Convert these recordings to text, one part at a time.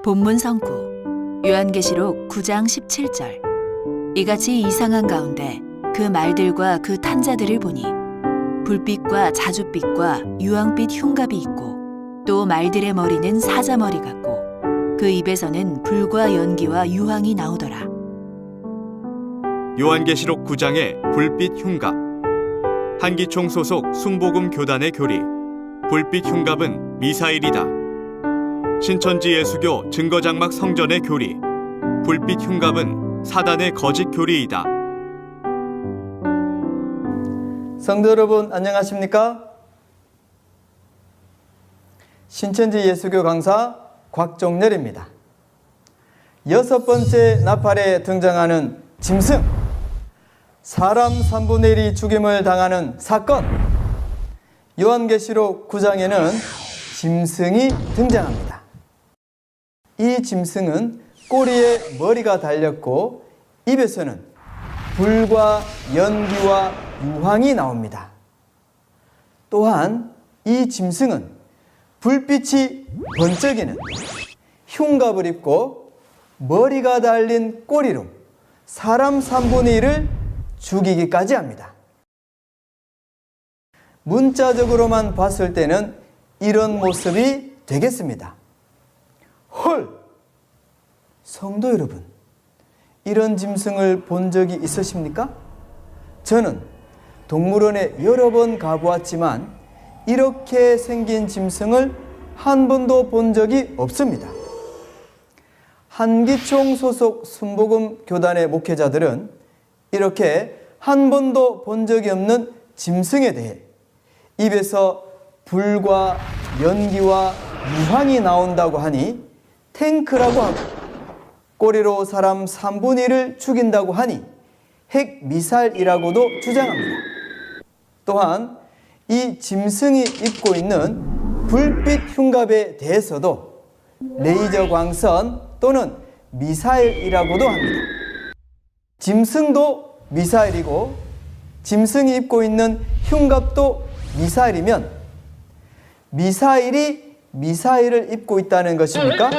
본문 성구 요한계시록 9장 17절. 이같이 이상한 가운데 그 말들과 그 탄자들을 보니 불빛과 자줏빛과 유황빛 흉갑이 있고 또 말들의 머리는 사자머리 같고 그 입에서는 불과 연기와 유황이 나오더라. 요한계시록 9장의 불빛 흉갑. 한기총 소속 순복음 교단의 교리. 불빛 흉갑은 미사일이다. 신천지 예수교 증거장막 성전의 교리. 불빛 흉갑은 사단의 거짓 교리이다. 성도 여러분 안녕하십니까? 신천지 예수교 강사 곽종렬입니다. 6번째 나팔에 등장하는 짐승, 사람 3분의 1이 죽임을 당하는 사건. 요한계시록 9장에는 짐승이 등장합니다. 이 짐승은 꼬리에 머리가 달렸고 입에서는 불과 연기와 유황이 나옵니다. 또한 이 짐승은 불빛이 번쩍이는 흉갑을 입고 머리가 달린 꼬리로 사람 3분의 1을 죽이기까지 합니다. 문자적으로만 봤을 때는 이런 모습이 되겠습니다. 헐! 성도 여러분, 이런 짐승을 본 적이 있으십니까? 저는 동물원에 여러 번 가보았지만 이렇게 생긴 짐승을 한 번도 본 적이 없습니다. 한기총 소속 순복음 교단의 목회자들은 이렇게 한 번도 본 적이 없는 짐승에 대해 입에서 불과 연기와 유황이 나온다고 하니 탱크라고 하고 꼬리로 사람 3분의 1을 죽인다고 하니 핵미사일이라고도 주장합니다. 또한 이 짐승이 입고 있는 불빛 흉갑에 대해서도 레이저 광선 또는 미사일이라고도 합니다. 짐승도 미사일이고 짐승이 입고 있는 흉갑도 미사일이면 미사일이 미사일을 입고 있다는 것입니까?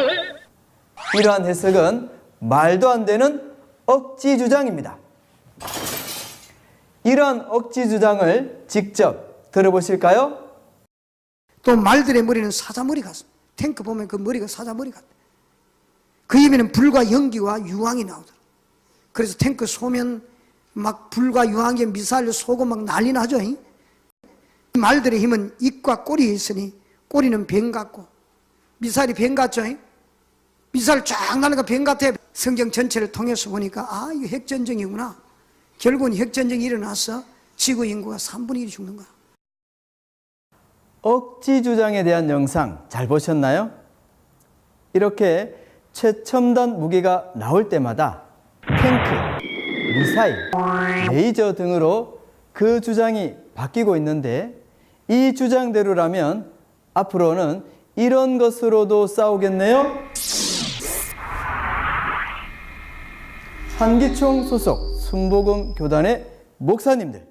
이러한 해석은 말도 안 되는 억지 주장입니다. 이러한 억지 주장을 직접 들어보실까요? 또 말들의 머리는 사자머리 같습니다. 탱크 보면 그 머리가 사자머리 같아요. 그 입에는 불과 연기와 유황이 나오더라. 그래서 탱크 쏘면 막 불과 유황에 미사일을 쏘고 막 난리 나죠. 말들의 힘은 입과 꼬리에 있으니 꼬리는 뱀 같고 미사일이 뱀 같죠. 미사일 쫙 나니까 뱀 같아. 성경 전체를 통해서 보니까 아, 이거 핵전쟁이구나. 결국은 핵전쟁이 일어나서 지구 인구가 3분의 1이 죽는 거야. 억지 주장에 대한 영상 잘 보셨나요? 이렇게 최첨단 무기가 나올 때마다 탱크, 미사일, 레이저 등으로 그 주장이 바뀌고 있는데 이 주장대로라면 앞으로는 이런 것으로도 싸우겠네요? 한기총 소속 순복음 교단의 목사님들,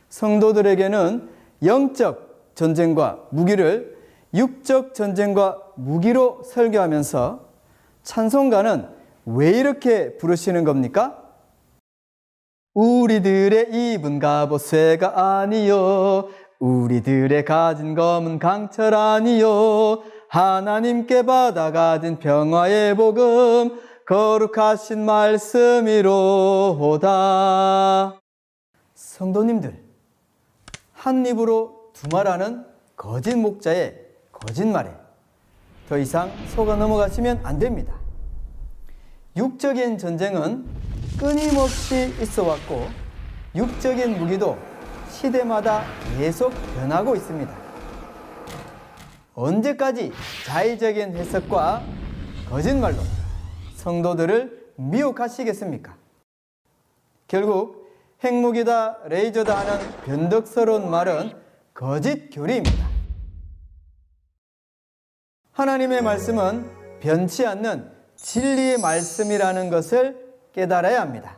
성도들에게는 영적 전쟁과 무기를 육적 전쟁과 무기로 설교하면서 찬송가는 왜 이렇게 부르시는 겁니까? 우리들의 입은 갑옷쇠가 아니요, 우리들의 가진 검은 강철 아니요, 하나님께 받아가진 평화의 복음 거룩하신 말씀이로다. 성도님들, 한 입으로 두말하는 거짓 목자의 거짓말에 더 이상 속아 넘어가시면 안 됩니다. 육적인 전쟁은 끊임없이 있어 왔고 육적인 무기도 시대마다 계속 변하고 있습니다. 언제까지 자의적인 해석과 거짓말로 성도들을 미혹하시겠습니까? 결국 핵무기다 레이저다 하는 변덕스러운 말은 거짓 교리입니다. 하나님의 말씀은 변치 않는 진리의 말씀이라는 것을 깨달아야 합니다.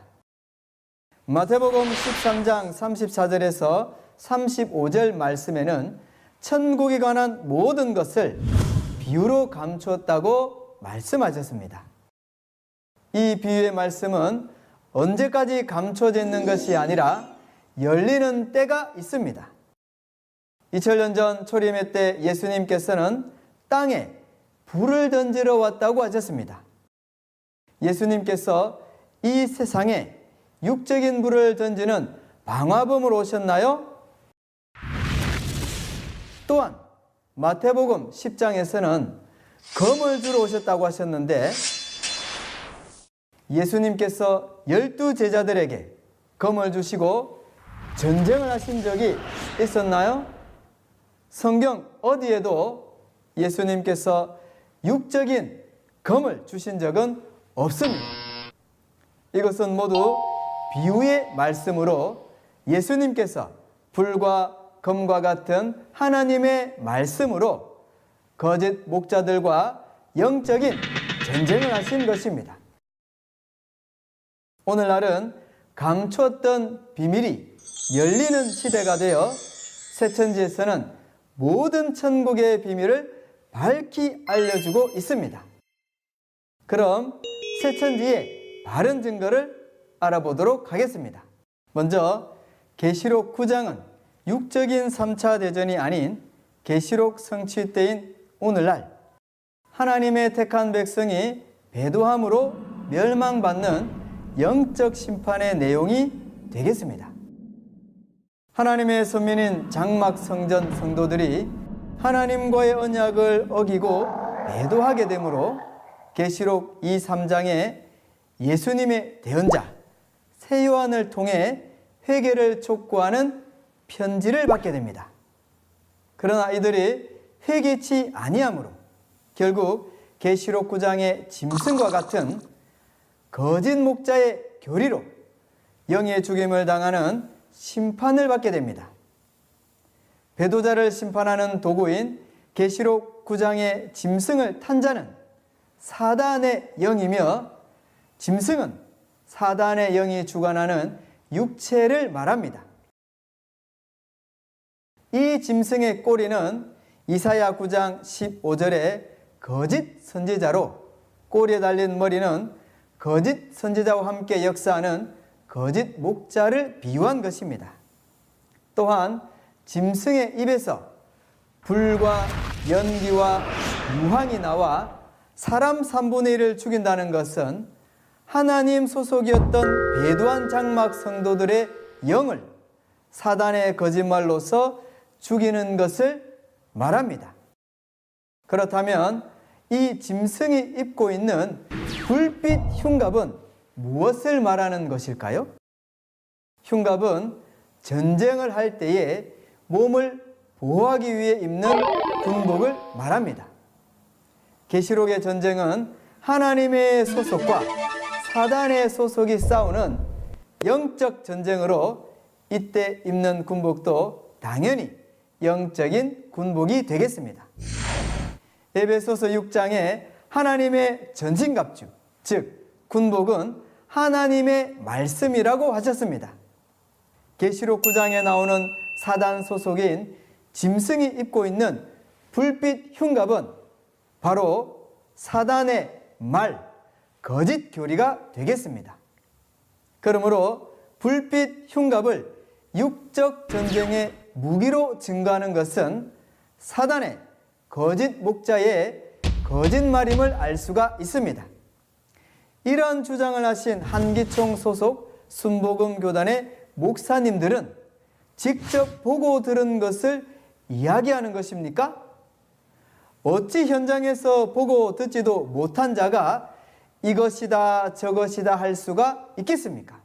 마태복음 13장 34절에서 35절 말씀에는 천국에 관한 모든 것을 비유로 감추었다고 말씀하셨습니다. 이 비유의 말씀은 언제까지 감춰져 있는 것이 아니라 열리는 때가 있습니다. 2000년 전 초림의 때 예수님께서는 땅에 불을 던지러 왔다고 하셨습니다. 예수님께서 이 세상에 육적인 불을 던지는 방화범으로 오셨나요? 또한 마태복음 10장에서는 검을 주러 오셨다고 하셨는데 예수님께서 12제자들에게 검을 주시고 전쟁을 하신 적이 있었나요? 성경 어디에도 예수님께서 육적인 검을 주신 적은 없습니다. 이것은 모두 비유의 말씀으로 예수님께서 불과 검과 같은 하나님의 말씀으로 거짓 목자들과 영적인 전쟁을 하신 것입니다. 오늘날은 감추었던 비밀이 열리는 시대가 되어 새천지에서는 모든 천국의 비밀을 밝히 알려주고 있습니다. 그럼 새천지의 바른 증거를 알아보도록 하겠습니다. 먼저 계시록 9장은 육적인 3차 대전이 아닌 계시록 성취 때인 오늘날 하나님의 택한 백성이 배도함으로 멸망받는 영적 심판의 내용이 되겠습니다. 하나님의 선민인 장막 성전 성도들이 하나님과의 언약을 어기고 배도하게 되므로 계시록 2, 3장에 예수님의 대언자 새 요한을 통해 회개를 촉구하는 편지를 받게 됩니다. 그러나 이들이 회개치 아니하므로 결국 계시록 9장의 짐승과 같은 거짓 목자의 교리로 영의 죽임을 당하는 심판을 받게 됩니다. 배도자를 심판하는 도구인 계시록 9장의 짐승을 탄 자는 사단의 영이며 짐승은 사단의 영이 주관하는 육체를 말합니다. 이 짐승의 꼬리는 이사야 9장 15절에 거짓 선지자로 꼬리에 달린 머리는 거짓 선지자와 함께 역사하는 거짓 목자를 비유한 것입니다. 또한 짐승의 입에서 불과 연기와 유황이 나와 사람 3분의 1을 죽인다는 것은 하나님 소속이었던 배도한 장막 성도들의 영을 사단의 거짓말로서 죽이는 것을 말합니다. 그렇다면 이 짐승이 입고 있는 불빛 흉갑은 무엇을 말하는 것일까요? 흉갑은 전쟁을 할 때에 몸을 보호하기 위해 입는 군복을 말합니다. 계시록의 전쟁은 하나님의 소속과 사단의 소속이 싸우는 영적 전쟁으로 이때 입는 군복도 당연히 영적인 군복이 되겠습니다. 에베소서 6장에 하나님의 전신갑주, 즉 군복은 하나님의 말씀이라고 하셨습니다. 계시록 9장에 나오는 사단 소속인 짐승이 입고 있는 불빛 흉갑은 바로 사단의 말, 거짓 교리가 되겠습니다. 그러므로 불빛 흉갑을 육적 전쟁의 무기로 증거하는 것은 사단의 거짓 목자의 거짓말임을 알 수가 있습니다. 이런 주장을 하신 한기총 소속 순복음 교단의 목사님들은 직접 보고 들은 것을 이야기하는 것입니까? 어찌 현장에서 보고 듣지도 못한 자가 이것이다 저것이다 할 수가 있겠습니까?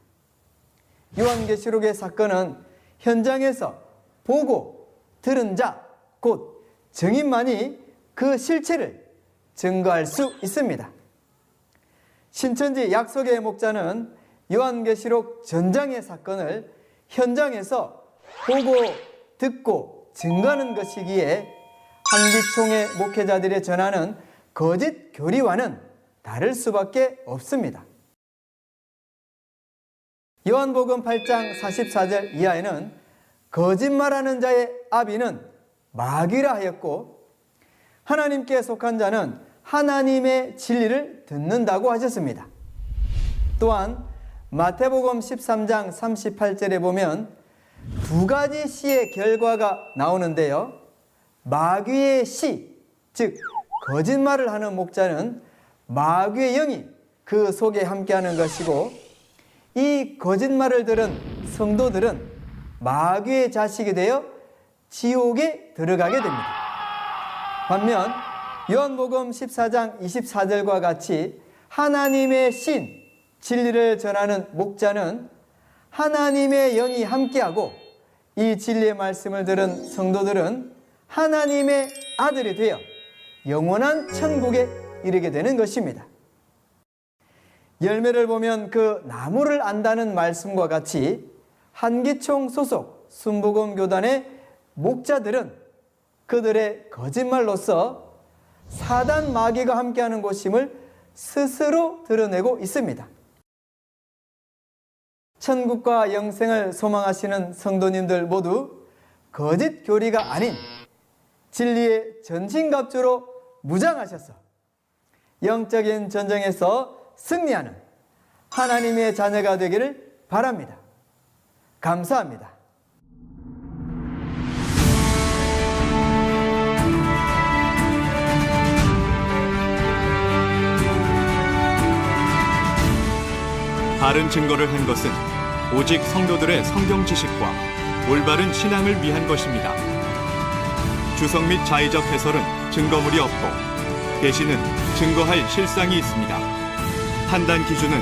요한계시록의 사건은 현장에서 보고 들은 자, 곧 증인만이 그 실체를 증거할 수 있습니다. 신천지 약속의 목자는 요한계시록 전장의 사건을 현장에서 보고 듣고 증거하는 것이기에 한기총의 목회자들이 전하는 거짓 교리와는 다를 수밖에 없습니다. 요한복음 8장 44절 이하에는 거짓말하는 자의 아비는 마귀라 하였고 하나님께 속한 자는 하나님의 진리를 듣는다고 하셨습니다. 또한 마태복음 13장 38절에 보면 두 가지 시의 결과가 나오는데요. 마귀의 시, 즉 거짓말을 하는 목자는 마귀의 영이 그 속에 함께하는 것이고, 이 거짓말을 들은 성도들은 마귀의 자식이 되어 지옥에 들어가게 됩니다. 반면 요한복음 14장 24절과 같이 하나님의 신, 진리를 전하는 목자는 하나님의 영이 함께하고, 이 진리의 말씀을 들은 성도들은 하나님의 아들이 되어 영원한 천국에 이르게 되는 것입니다. 열매를 보면 그 나무를 안다는 말씀과 같이 한기총 소속 순복음 교단의 목자들은 그들의 거짓말로서 사단 마귀가 함께하는 곳임을 스스로 드러내고 있습니다. 천국과 영생을 소망하시는 성도님들 모두 거짓 교리가 아닌 진리의 전신갑주로 무장하셔서 영적인 전쟁에서 승리하는 하나님의 자녀가 되기를 바랍니다. 감사합니다. 바른 증거를 한 것은 오직 성도들의 성경 지식과 올바른 신앙을 위한 것입니다. 주석 및 자의적 해설은 증거물이 없고 대신은 증거할 실상이 있습니다. 판단 기준은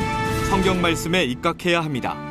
성경 말씀에 입각해야 합니다.